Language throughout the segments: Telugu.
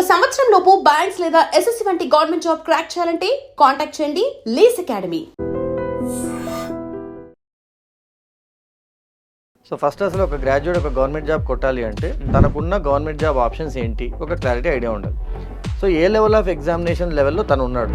సంవత్సరం లోపు బ్యాంక్స్ లేదా ఎస్ఎస్సి వంటి గవర్నమెంట్ జాబ్ క్రాక్ చేయాలంటే కాంటాక్ట్ చేయండి లీస్ అకాడమీ. సో ఫస్ట్ అసలు ఒక గ్రాడ్యుయేట్ ఒక గవర్నమెంట్ జాబ్ కొట్టాలి అంటే తనకున్న గవర్నమెంట్ జాబ్ ఆప్షన్స్ ఏంటి ఒక క్లారిటీ ఐడియా ఉండాలి. So A level of examination లెవెల్లో తను ఉన్నాడు,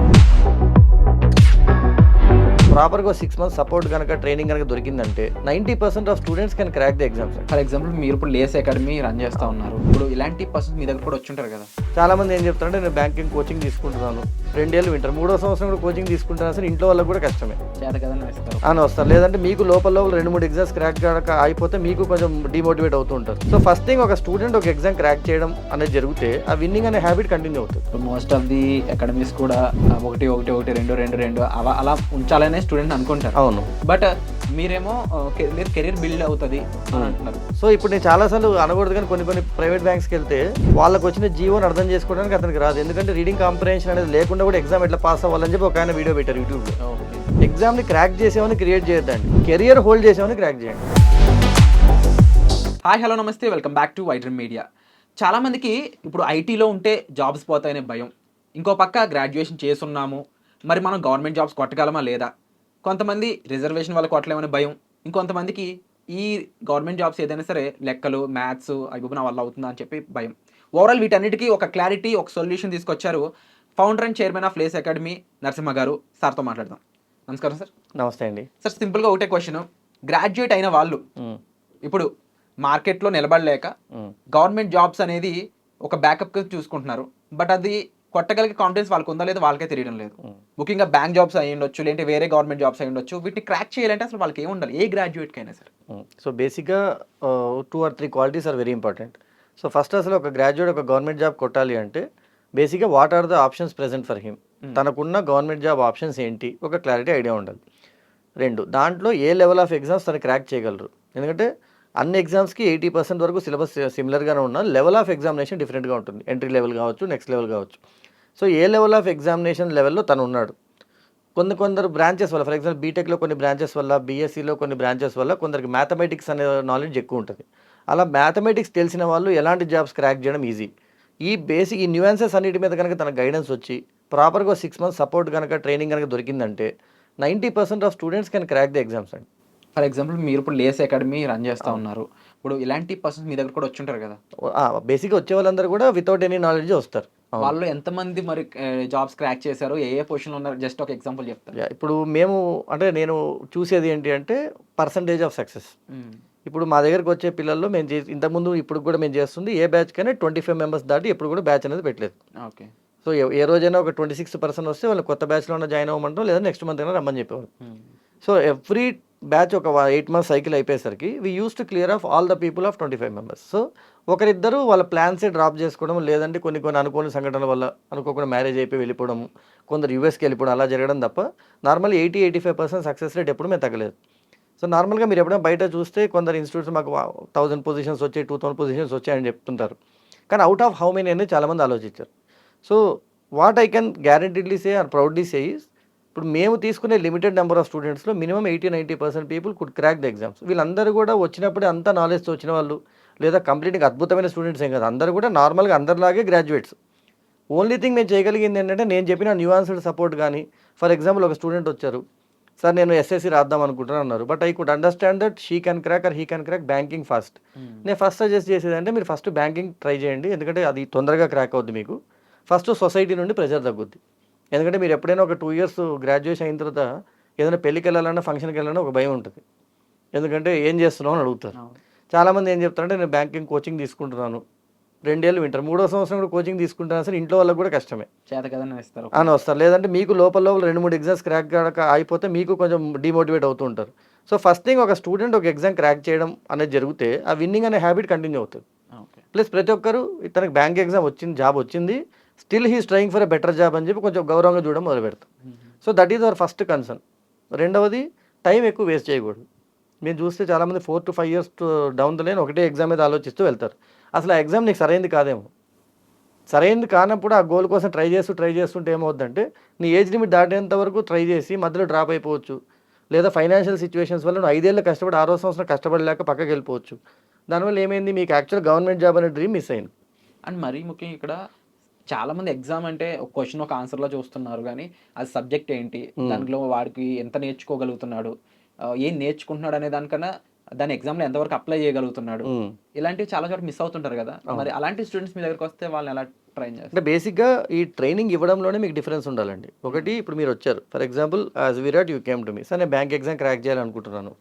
ప్రాపర్గా 6 months సపోర్ట్ కనుక ట్రైనింగ్ కనుక దొరికిందంటే 90% of students can crack the exams. For example మీరు ఇప్పుడు లేస్ అకాడమీ రన్ చేస్తూ ఉన్నారు, ఇప్పుడు ఇలాంటి పర్సన్స్ మీ దగ్గర కూడా వచ్చుంటారు కదా. చాలా మంది ఏం చెప్తారంటే నేను బ్యాంకింగ్ కోచింగ్ తీసుకుంటున్నాను, 2 ఏళ్ళు వింటారు, 3వ సంవత్సరం కూడా కోచింగ్ తీసుకుంటున్నాను, అసలు ఇంట్లో వాళ్ళకి కూడా కష్టమే చేత కదా వేస్తారు అని వస్తారు. లేదంటే మీకు లోపల 2-3 ఎగ్జామ్స్ క్రాక్ కనుక అయిపోతే మీకు కొంచెం డిమోటివేట్ అవుతూ ఉంటారు. సో ఫస్ట్ థింగ్ ఒక స్టూడెంట్ ఒక ఎగ్జామ్ క్రాక్ చేయడం అనేది జరిగితే ఆ విన్నింగ్ అనే హ్యాబిట్ కంటిన్యూ అవుతుంది. మోస్ట్ ఆఫ్ ది అకాడమీస్ కూడా 1-1-1-2-2 అలా ఉంచాలనే స్టూడెంట్ అనుకుంటారు. అవును, బట్ మీరేమో కెరీర్ బిల్డ్ అవుతుంది అని అంటున్నారు. సో ఇప్పుడు నేను చాలాసార్లు అనకూడదు కానీ కొన్ని ప్రైవేట్ బ్యాంక్స్కి వెళ్తే వాళ్ళకి వచ్చిన జీవోని అర్థం చేసుకోవడానికి అతనికి రాదు, ఎందుకంటే రీడింగ్ కాంప్రహెన్షన్ అనేది లేకుండా కూడా ఎగ్జామ్ ఎట్లా పాస్ అవ్వాలని చెప్పి ఒక ఆయన వీడియో పెట్టారు యూట్యూబ్లో. ఎగ్జామ్ని క్రాక్ చేసేవని క్రియేట్ చేయొద్దండి, కెరియర్ హోల్డ్ చేసేవని క్రాక్ చేయండి. హాయ్ హలో నమస్తే, వెల్కమ్ బ్యాక్ టు వైడ్రీమ్ మీడియా. చాలామందికి ఇప్పుడు ఐటీలో ఉంటే జాబ్స్ పోతాయనే భయం, ఇంకో పక్క గ్రాడ్యుయేషన్ చేస్తున్నాము మరి మనం గవర్నమెంట్ జాబ్స్ కొట్టగలమా లేదా, కొంతమంది రిజర్వేషన్ వల్ల కొట్టలేమనే భయం, ఇంకొంతమందికి ఈ గవర్నమెంట్ జాబ్స్ ఏదైనా సరే లెక్కలు మ్యాథ్స్ అవి నా వల్ల అవుతుందా అని చెప్పి భయం. ఓవరాల్ వీటన్నిటికీ ఒక క్లారిటీ, ఒక సొల్యూషన్ తీసుకొచ్చారు founder and chairman of Lay's academy Narasimha గారు. సార్తో మాట్లాడదాం. నమస్కారం సార్. నమస్తే అండి సార్, సింపుల్గా ఒకటే క్వశ్చన్, గ్రాడ్యుయేట్ అయిన వాళ్ళు ఇప్పుడు మార్కెట్లో నిలబడలేక గవర్నమెంట్ జాబ్స్ అనేది ఒక బ్యాకప్ చూసుకుంటున్నారు, బట్ అది కొట్టగలిగే కాన్ఫిడెన్స్ వాళ్ళకు ఉందా లేదా వాళ్ళకే తెలియడం లేదు. ముఖ్యంగా బ్యాంక్ జాబ్స్ అయ్యి ఉండొచ్చు, లేదంటే వేరే గవర్నమెంట్ జాబ్స్ అయ్యి ఉండొచ్చు. వీటిని క్రాక్ చేయాలంటే అసలు వాళ్ళకి ఏమి ఉండాలి, ఏ గ్రాడ్యుయేట్కి అయినా సరే? సో బేసిక్గా 2 or 3 qualities are very important. So first అసలు ఒక గ్రాడ్యుయేట్ ఒక గవర్నమెంట్ జాబ్ కొట్టాలి అంటే బేసిక్గా what are the options present for him, తనకున్న గవర్నమెంట్ జాబ్ ఆప్షన్స్ ఏంటి ఒక క్లారిటీ ఐడియా ఉండాలి. 2, దాంట్లో ఏ లెవెల్ ఆఫ్ ఎగ్జామ్స్ తను క్రాక్ చేయగలరు, ఎందుకంటే అన్ని ఎగ్జామ్స్కి 80% వరకు సిలబస్ సిమిలర్గానే ఉన్న లెవెల్ ఆఫ్ ఎగ్జామినేషన్ డిఫరెంట్గా ఉంటుంది. ఎంట్రీ లెవెల్ కావచ్చు, నెక్స్ట్ లెవెల్ కావచ్చు. So A level of examination లెవెల్లో తను ఉన్నాడు. కొందరు బ్రాంచెస్ వల్ల, ఫర్ ఎగ్జాంపుల్ బీటెక్లో కొన్ని బ్రాంచెస్ వల్ల, బీఎస్సీలో కొన్ని బ్రాంచెస్ వల్ల కొందరికి మ్యాథమెటిక్స్ అనే నాలెడ్జ్ ఎక్కువ ఉంటుంది. అలా మ్యాథమెటిక్స్ తెలిసిన వాళ్ళు ఎలాంటి జాబ్స్ క్రాక్ చేయడం ఈజీ. ఈ న్యూయాన్సెస్ అన్నిటి మీద కనుక తన గైడెన్స్ వచ్చి ప్రాపర్గా 6 months సపోర్ట్ కనుక ట్రైనింగ్ కనుక దొరికిందంటే 90% of students can crack the exams అండి. ఫర్ ఎగ్జాంపుల్ మీరు ఇప్పుడు లేస్ అకాడమీ రన్ చేస్తూ ఉన్నారు, ఇప్పుడు ఇలాంటి పర్సన్స్ మీ దగ్గర కూడా వచ్చుంటారు కదా. బేసిక్గా వచ్చే వాళ్ళందరూ కూడా వితౌట్ ఎనీ నాలెడ్జ్ వస్తారు. వాళ్ళు ఎంతమంది మరి జాబ్స్ క్రాక్ చేశారు, ఏ పొజిషన్లో ఉన్నారు, జస్ట్ ఒక ఎగ్జాంపుల్ చెప్తారు. ఇప్పుడు నేను చూసేది ఏంటి అంటే పర్సంటేజ్ ఆఫ్ సక్సెస్. ఇప్పుడు మా దగ్గరకు వచ్చే పిల్లల్లో మేము ఇంతకుముందు ఇప్పుడు కూడా మేము చేస్తుంది ఏ బ్యాచ్ కైనా 25 members దాటి ఎప్పుడు కూడా బ్యాచ్ అనేది పెట్టలేదు. ఓకే. సో ఏ రోజైనా ఒక 26% వస్తే వాళ్ళు కొత్త బ్యాచ్లో ఉన్న జాయిన్ అవ్వమంటాం, లేదా నెక్స్ట్ మంత్ అయినా రమ్మని చెప్పేవాళ్ళు. సో ఎవ్రీ బ్యాచ్ ఒక 8 months సైకిల్ అయిపోయేసరికి we use to clear of all the people of 25 members. So ఒకరిద్దరు వాళ్ళ ప్లాన్సే డ్రాప్ చేసుకోవడం, లేదంటే కొన్ని అనుకోని సంఘటనల వల్ల అనుకోకుండా మ్యారేజ్ అయిపోయి వెళ్ళిపోవడం, కొందరు యూఎస్కి వెళ్ళిపోవడం, అలా జరగడం తప్ప నార్మల్ 80-85% సక్సెస్ రేట్ ఎప్పుడు మేము తగ్గలేదు. సో నార్మల్గా మీరు ఎప్పుడైనా బయట చూస్తే కొందరు ఇన్స్టిట్యూట్స్ మాకు 1000 పొజిషన్స్ వచ్చాయి, 2000 పొజిషన్స్ వచ్చాయని చెప్తుంటారు, కానీ అవుట్ ఆఫ్ హౌ మెనీ అనేది చాలామంది ఆలోచించారు. So what I can guaranteedly say or proudly say is, ఇప్పుడు మేము తీసుకునే లిమిటెడ్ నెంబర్ ఆఫ్ స్టూడెంట్స్లో minimum 80-90% people could crack the exams. వీళ్ళందరూ కూడా వచ్చినప్పుడే అంత నాలెడ్జ్తో వచ్చిన వాళ్ళు, లేదా కంప్లీట్గా అద్భుతమైన స్టూడెంట్స్ ఏం కాదు, అందరూ కూడా నార్మల్గా అందరిలాగే గ్రాడ్యుయేట్స్. ఓన్లీ థింగ్ మేము చేయగలిగింది ఏంటంటే నేను చెప్పిన న్యూయాన్స్డ్ సపోర్ట్. కానీ ఫర్ ఎగ్జాంపుల్ ఒక స్టూడెంట్ వచ్చారు, సార్ నేను ఎస్ఎస్సి రాద్దాం అనుకుంటున్నాను అన్నారు, but I could understand that she can crack or he can crack banking first. నేను ఫస్ట్ సజెస్ట్ చేసేదంటే మీరు ఫస్ట్ బ్యాంకింగ్ ట్రై చేయండి, ఎందుకంటే అది తొందరగా క్రాక్ అవుద్ది. మీకు ఫస్ట్ సొసైటీ నుండి ప్రెషర్ తగ్గుద్ది, ఎందుకంటే మీరు ఎప్పుడైనా ఒక 2 years గ్రాడ్యుయేషన్ అయిన తర్వాత ఏదైనా పెళ్ళికి వెళ్ళాలన్నా ఫంక్షన్కి వెళ్ళాలన్నా ఒక భయం ఉంటుంది, ఎందుకంటే ఏం చేస్తున్నావు అని అడుగుతారు. చాలామంది ఏం చెప్తారంటే నేను బ్యాంకింగ్ కోచింగ్ తీసుకుంటున్నాను, 2 ఏళ్ళు వింటారు, 3వ సంవత్సరం కూడా కోచింగ్ తీసుకుంటున్నాను, సరే ఇంట్లో వాళ్ళకి కూడా కష్టమే చేత కదా వేస్తారు అని వస్తారు. లేదంటే మీకు లోపల 2-3 ఎగ్జామ్స్ క్రాక్ కనుక అయిపోతే మీకు కొంచెం డిమోటివేట్ అవుతూ ఉంటారు. సో ఫస్ట్ థింగ్ ఒక స్టూడెంట్ ఒక ఎగ్జామ్ క్రాక్ చేయడం అనేది జరిగితే ఆ విన్నింగ్ అనే హ్యాబిట్ కంటిన్యూ అవుతుంది. ప్లస్ ప్రతి ఒక్కరు తనకు బ్యాంక్ ఎగ్జామ్ వచ్చింది, జాబ్ వచ్చింది, still he's trying for a better job అని చెప్పి కొంచెం గౌరవంగా చూడడం మొదలు పెడతాం. So that is our first concern. రెండవది, టైం ఎక్కువ వేస్ట్ చేయకూడదు. మేము చూస్తే చాలామంది 4 to 5 years down the line ఒకటే ఎగ్జామ్ మీద ఆలోచిస్తూ వెళ్తారు. అసలు ఆ ఎగ్జామ్ నీకు సరైనది కాదేమో. సరైనది కానప్పుడు ఆ గోల్ కోసం ట్రై చేస్తుంటే ఏమవుద్దంటే నీ ఏజ్ లిమిట్ దాటేంత వరకు ట్రై చేసి మధ్యలో డ్రాప్ అయిపోవచ్చు, లేదా ఫైనాన్షియల్ సిచ్యువేషన్స్ వల్ల నువ్వు 5 ఏళ్ళు కష్టపడి 6వ సంవత్సరం కష్టపడలేక పక్కకి వెళ్ళిపోవచ్చు. దానివల్ల ఏమైంది, మీకు యాక్చువల్ గవర్నమెంట్ జాబ్ అనే డ్రీమ్ మిస్ అయింది. అండ్ మరీ ముఖ్యంగా ఇక్కడ చాలా మంది ఎగ్జామ్ అంటే ఒక క్వశ్చన్ ఒక ఆన్సర్లో చూస్తున్నారు కానీ అది సబ్జెక్ట్ ఏంటి, దాంట్లో వాడికి ఎంత నేర్చుకోగలుగుతున్నాడు, ఏం నేర్చుకుంటున్నాడు అనే దానికన్నా దాని ఎగ్జామ్లో ఎంతవరకు అప్లై చేయగలుగుతున్నాడు, ఇలాంటివి చాలా చోట్ల మిస్ అవుతుంటారు కదా. మరి అలాంటి స్టూడెంట్స్ మీ దగ్గరికి వస్తే వాళ్ళని ఎలా ట్రైన్ చేస్తారు? అంటే బేసిక్గా ఈ ట్రైనింగ్ ఇవ్వడంలోనే మీకు డిఫరెన్స్ ఉండాలండి. ఒకటి, ఇప్పుడు మీరు వచ్చారు, for example as Virat you came to me, sir నేను బ్యాంక్ ఎగ్జామ్ క్రాక్ చేయాలనుకుంటున్నాను.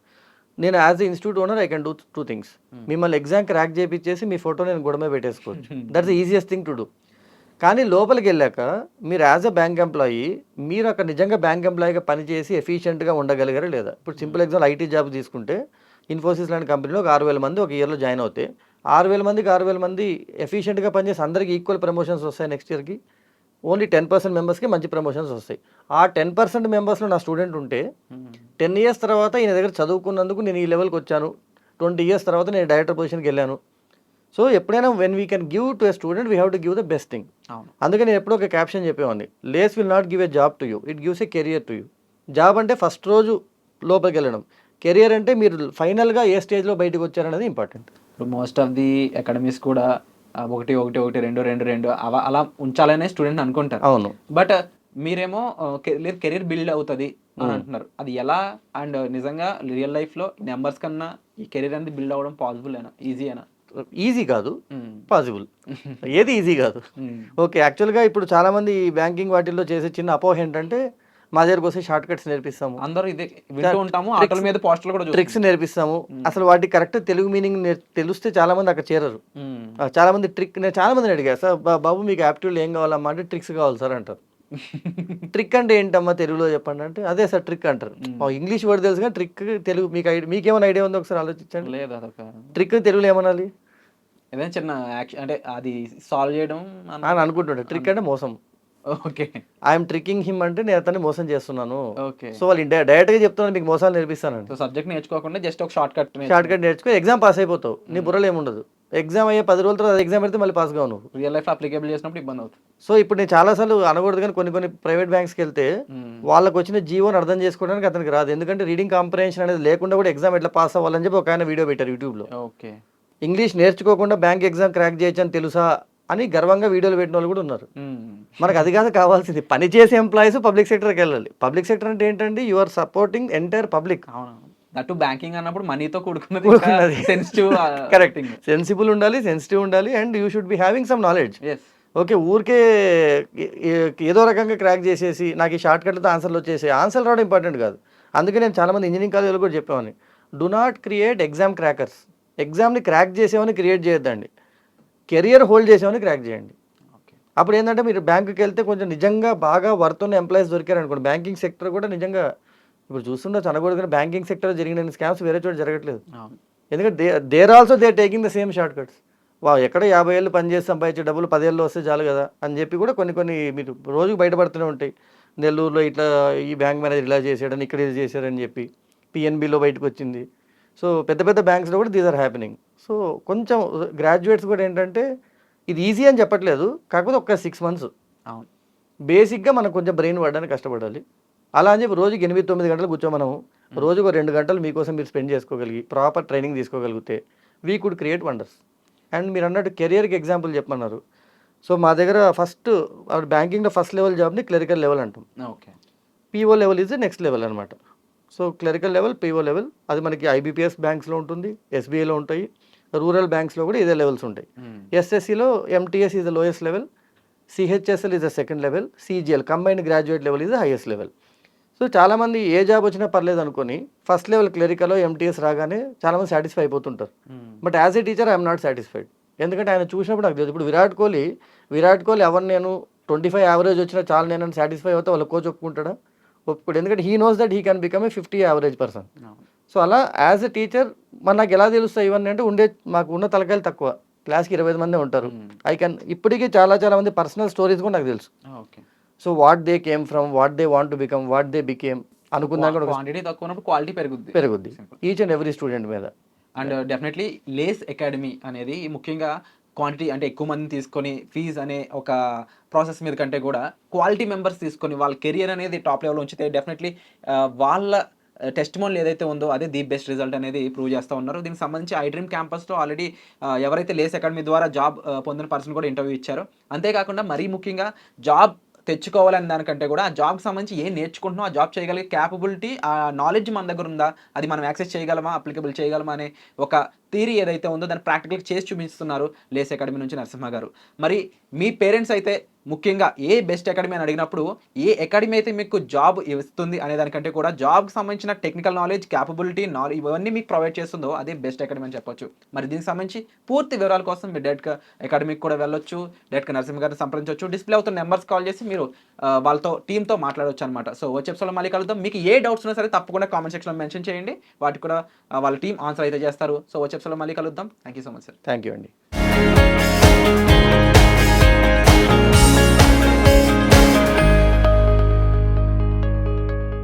నేను as a institute owner I can do two things. మిమ్మల్ని ఎగ్జామ్ క్రాక్ చేయించేసి మీ ఫోటో నేను గొడవ పెట్టేసుకోవచ్చు, that's the easiest thing to do. కానీ లోపలికి వెళ్ళాక మీరు యాజ్ అ బ్యాంక్ ఎంప్లాయీ, మీరు అక్కడ నిజంగా బ్యాంక్ ఎంప్లాయీగా పనిచేసి ఎఫిషియెంట్గా ఉండగలిగారా లేదా? ఇప్పుడు సింపుల్ ఎగ్జాంపుల్ ఐటీ జాబ్ తీసుకుంటే ఇన్ఫోసిస్ లాంటి కంపెనీలో ఒక 6,000 మంది ఒక ఇయర్లో జాయిన్ అవుతే 6,000 మంది ఎఫిషియెంట్గా పనిచేసి అందరికీ ఈక్వల్ ప్రమోషన్స్ వస్తాయి నెక్స్ట్ ఇయర్కి. ఓన్లీ 10% మెంబర్స్కి మంచి ప్రమోషన్స్ వస్తాయి. ఆ 10% మెంబర్స్లో నా స్టూడెంట్ ఉంటే 10 ఇయర్స్ తర్వాత ఈయన దగ్గర చదువుకున్నందుకు నేను ఈ లెవెల్కి వచ్చాను, 20 ఇయర్స్ తర్వాత నేను డైరెక్టర్ పొజిషన్కి వెళ్ళాను. సో ఎప్పుడైనా when we can give to a student we have to give the best thing. అందుకే నేను ఎప్పుడో ఒక క్యాప్షన్ చెప్పేవాడిని, lays will not give a job to you, it gives a career to you. Job అంటే ఫస్ట్ రోజు లోపలికి వెళ్ళడం, కెరియర్ అంటే మీరు ఫైనల్గా ఏ స్టేజ్లో బయటకు వచ్చారనేది ఇంపార్టెంట్. ఇప్పుడు మోస్ట్ ఆఫ్ ది అకాడమీస్ కూడా 1 1 1 2 2 2 అలా ఉంచాలనే స్టూడెంట్ అనుకుంటారు. అవును. బట్ మీరేమో కెరీర్ బిల్డ్ అవుతుంది అని అంటున్నారు. అది ఎలా? అండ్ నిజంగా రియల్ లైఫ్లో నెంబర్స్ కన్నా ఈ కెరీర్ అనేది బిల్డ్ అవ్వడం పాసిబుల్ అయినా, ఈజీ అయినా? ఈజీ కాదు, పాసిబుల్. ఏది ఈజీ కాదు. ఓకే, యాక్చువల్గా ఇప్పుడు చాలామంది బ్యాంకింగ్ వాటిల్లో చేసే చిన్న అపోహ ఏంటంటే మా దగ్గరకు వస్తే షార్ట్ కట్స్ నేర్పిస్తాము, అందరూ ఇదే వింటూ ఉంటాము, ఆటల మీద పోస్టర్లు కూడా ట్రిక్స్ నేర్పిస్తాము. అసలు వాటి కరెక్ట్ తెలుగు మీనింగ్ తెలిస్తే చాలా మంది అక్కడ చేరరు. చాలా మంది ట్రిక్, నేను చాలా మందిని అడిగా, సార్ బాబు మీకు యాప్టిట్యూడ్ ఏం కావాలమ్మా అంటే ట్రిక్స్ కావాలి సార్ అంటారు. ట్రిక్ అంటే ఏంటమ్మా తెలుగులో చెప్పండి అంటే అదే సార్ ట్రిక్ అంటారు. ఇంగ్లీష్ వర్డ్ తెలుసు కానీ ట్రిక్ తెలుగు మీకేమైనా ఐడియా ఉందో ఒకసారి ఆలోచించండి. లేదు, అదొక ట్రిక్ తెలుగులో ఏమనాలి? ఏదైనా చిన్న యాక్షన్ అంటే అది సాల్వ్ చేయడం అని అనుకుంటుండే. ట్రిక్ అంటే మోసం. ఓకే, ఐఎమ్ ట్రికింగ్ హిమ్ అంటే నేను అతన్ని మోసం చేస్తున్నాను. ఓకే. సో వాళ్ళు డైరెక్ట్గా చెప్తున్నాను మీకు మోసాలు నేర్పిస్తానండి. సో సబ్జెక్ట్ నేర్చుకోకుండా జస్ట్ ఒక షార్ట్ కట్ నేర్చుకో, ఎగ్జామ్ పాస్ అయిపోతావు, నీ బుర్రలో ఏముండదు. ఎగ్జామ్ అయ్యే 10 రోజుల తర్వాత ఎగ్జామ్ పెడితే మళ్ళీ పాస్ కావు నువ్వు. రియల్ లైఫ్ అప్లికేబుల్ చేసినప్పుడు ఇబ్బంది అవుతుంది. సో ఇప్పుడు నేను చాలాసార్లు అనకూడదు కానీ కొన్ని ప్రైవేట్ బ్యాంక్స్కి వెళ్తే వాళ్ళకి వచ్చిన జీవోని అర్థం చేసుకోవడానికి అతనికి రాదు. ఎందుకంటే రీడింగ్ కాంప్రహెన్షన్ అనేది లేకుండా కూడా ఎగ్జామ్ ఎట్లా పాస్ అవ్వాలని చెప్పి ఒక ఆయన వీడియో పెట్టారు యూట్యూబ్లో. ఓకే, ఇంగ్లీష్ నేర్చుకోకుండా బ్యాంక్ ఎగ్జామ్ క్రాక్ చేయొచ్చు అని తెలుసా అని గర్వంగా వీడియోలు పెట్టిన వాళ్ళు కూడా ఉన్నారు. మనకు అది కాదు కావాల్సింది, పనిచేసే ఎంప్లాయీస్ పబ్లిక్ సెక్టర్కి వెళ్ళాలి. పబ్లిక్ సెక్టర్ అంటే ఏంటండి, you are supporting entire public. That banking అన్నప్పుడు మనీతో కూడుకున్నది, సెన్సిటివ్. కరెక్ట్, సెన్సిబుల్ ఉండాలి, సెన్సిటివ్ ఉండాలి, and you should be having some knowledge. Okay, ఊరికే ఏదో రకంగా క్రాక్ చేసేసి నాకు ఈ షార్ట్ కట్లతో ఆన్సర్లు వచ్చేసి ఆన్సర్ రావడం ఇంపార్టెంట్ కాదు. అందుకే నేను చాలామంది ఇంజనీరింగ్ కాలేజీలో కూడా చెప్పేవాడిని, do not create exam crackers. ఎగ్జామ్ని క్రాక్ చేసేవని క్రియేట్ చేయొద్దండి, కెరియర్ హోల్డ్ చేసేవని క్రాక్ చేయండి. అప్పుడు ఏంటంటే మీరు బ్యాంకుకి వెళ్తే కొంచెం నిజంగా బాగా వర్త్ ఉన్న ఎంప్లాయీస్ దొరికారనుకోండి, బ్యాంకింగ్ సెక్టర్ కూడా నిజంగా ఇప్పుడు చూస్తుండొచ్చు అనకూడదు కానీ బ్యాంకింగ్ సెక్టర్ జరిగిన స్కామ్స్ వేరే చోట జరగట్లేదు. ఎందుకంటే there also they taking the same short cuts. ఎక్కడ 50 ఏళ్ళు పనిచేసి సంపాదించే డబ్బులు 10 ఏళ్ళు వస్తే చాలు కదా అని చెప్పి కూడా కొన్ని మీరు రోజుకు బయటపడుతూనే ఉంటాయి. నెల్లూరులో ఇట్లా ఈ బ్యాంక్ మేనేజర్ ఇలా చేశాడని, ఇక్కడ ఇది చేశారని చెప్పి పిఎన్బిలో బయటకు వచ్చింది. సో పెద్ద బ్యాంక్స్లో కూడా దీస్ ఆర్ హ్యాపెనింగ్. సో కొంచెం గ్రాడ్యుయేట్స్ కూడా ఏంటంటే ఇది ఈజీ అని చెప్పట్లేదు, కాకపోతే ఒక 6 months బేసిక్గా మనం కొంచెం బ్రెయిన్ వాడడానికి కష్టపడాలి. అలా అని చెప్పి రోజుకి 8-9 గంటలు కూర్చో మనం రోజుకు 2 గంటలు మీకోసం మీరు స్పెండ్ చేసుకోగలిగి ప్రాపర్ ట్రైనింగ్ తీసుకోగలిగితే we could create wonders. And మీరు అన్నట్టు కెరియర్కి ఎగ్జాంపుల్ చెప్పమన్నారు. సో మా దగ్గర ఫస్ట్ బ్యాంకింగ్లో ఫస్ట్ లెవెల్ జాబ్ని క్లరికల్ లెవెల్ అంటాం. Okay, PO level is next level అనమాట. So clerical level, PO level అది మనకి ఐబీపీఎస్ బ్యాంక్స్లో ఉంటుంది, ఎస్బీఐలో ఉంటాయి, రూరల్ బ్యాంక్స్లో కూడా ఇదే లెవెల్స్ ఉంటాయి. ఎస్ఎస్సిలో MTS is the lowest level, CHSL is the second level, CGL combined graduate level is the highest level. So చాలామంది ఏ జాబ్ వచ్చినా పర్లేదు అనుకొని ఫస్ట్ లెవెల్ క్లరికలో ఎంటీఎస్ రాగానే చాలామంది సాటిస్ఫై అయిపోతుంటారు. But as a teacher I'm not satisfied. ఎందుకంటే ఆయన చూసినప్పుడు నాకు తెలియదు. ఇప్పుడు విరాట్ కోహ్లీ ఎవరు నేను 25 యావరేజ్ వచ్చినా చాలా నేను సాటిస్ఫై అవుతా వాళ్ళ కోచ్ ఒప్పుకుంటాడా? ఒప్పుకోడు. ఎందుకంటే he knows that he can become a 50 average person. So అలా యాజ్ ఎ టీచర్ మరి నాకు ఎలా తెలుస్తాయి ఇవన్నీ అంటే మాకు ఉన్న తలకాయలు తక్కువ, క్లాస్కి 25 మందే ఉంటారు. ఇప్పటికీ చాలా మంది పర్సనల్ స్టోరీస్ కూడా నాకు తెలుసు. So what they came from, what they want to become, what they became అనుకున్నా కూడా క్వాంటిటీ తక్కువ ఉన్నప్పుడు క్వాలిటీ పెరుగుద్ది ఈచ్ అండ్ ఎవ్రీ స్టూడెంట్ మీద. అండ్ డెఫినెట్లీ లేస్ అకాడమీ అనేది ముఖ్యంగా క్వాంటిటీ అంటే ఎక్కువ మందిని తీసుకొని ఫీజ్ అనే ఒక ప్రాసెస్ మీద కంటే కూడా క్వాలిటీ మెంబర్స్ తీసుకొని వాళ్ళ కెరియర్ అనేది టాప్ లెవెల్లో ఉంచితే డెఫినెట్లీ వాళ్ళ టెస్ట్ మోన్ ఏదైతే ఉందో అదే ది బెస్ట్ రిజల్ట్ అనేది ప్రూవ్ చేస్తూ ఉన్నారు. దీనికి సంబంధించి ఐ డ్రీమ్ క్యాంపస్లో ఆల్రెడీ ఎవరైతే లేస్ అకాడమీ ద్వారా జాబ్ పొందిన పర్సన్ కూడా ఇంటర్వ్యూ ఇచ్చారు. అంతేకాకుండా మరీ ముఖ్యంగా జాబ్ తెచ్చుకోవాలని దానికంటే కూడా ఆ జాబ్కి సంబంధించి ఏం నేర్చుకుంటున్నాం, ఆ జాబ్ చేయగలిగే క్యాపబిలిటీ, ఆ నాలెడ్జ్ మన దగ్గర ఉందా, అది మనం యాక్సెస్ చేయగలమా, అప్లికబుల్ చేయగలమా అనే ఒక థియరీ ఏదైతే ఉందో దాన్ని ప్రాక్టికల్ చేసి చూపిస్తున్నారు లేస్ అకాడమీ నుంచి నరసింహ గారు. మరి మీ పేరెంట్స్ అయితే ముఖ్యంగా ఏ బెస్ట్ అకాడమీ అని అడిగినప్పుడు ఏ అకాడమీ అయితే మీకు జాబ్ ఇస్తుంది అనే దానికంటే కూడా జాబ్కి సంబంధించిన టెక్నికల్ నాలెడ్జ్, క్యాపబిలిటీ, నాలెడ్జ్ ఇవన్నీ మీకు ప్రొవైడ్ చేస్తుందో అదే బెస్ట్ అకాడమీ అని చెప్పొచ్చు. మరి దీనికి సంబంధించి పూర్తి వివరాల కోసం మీరు డైరెక్ట్గా అకాడమీకి కూడా వెళ్ళొచ్చు, డైరెక్ట్గా నరసింహ గారిని సంప్రదించవచ్చు. డిస్ప్లే అవుతున్న నెంబర్స్ కాల్ చేసి మీరు వాళ్ళతో టీంతో మాట్లాడవచ్చు అనమాట. సో వచ్చే ఎపిసోడ్లో మళ్ళీ కలుద్దాం. మీకు ఏ డౌట్స్ ఉన్నా సరే తప్పకుండా కామెంట్ సెక్షన్లో మెన్షన్ చేయండి, వాటికి కూడా వాళ్ళ టీం ఆన్సర్ అయితే చేస్తారు. సో వచ్చే ఎపిసోడ్లో మళ్ళీ కలుద్దాం. Thank you so much sir. Thank you అండి.